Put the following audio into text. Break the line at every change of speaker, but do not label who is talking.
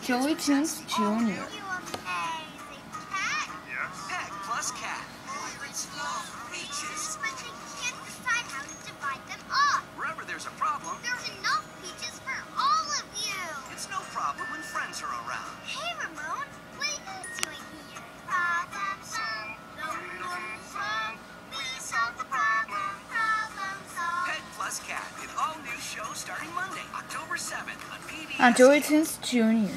Joey Tunes Jr.
Peg plus cat. Pirates love peaches.
But they can't decide how to divide them up.
Wherever there's a problem,
There's enough peaches for all of you.
it's no problem when friends are around.
Hey, Ramon, what are you doing here? Problem solved. We solved the problem. Problem solved.
Peg plus cat, an all-new show starting Monday, October 7th on PBS.
Joey Tunes Jr.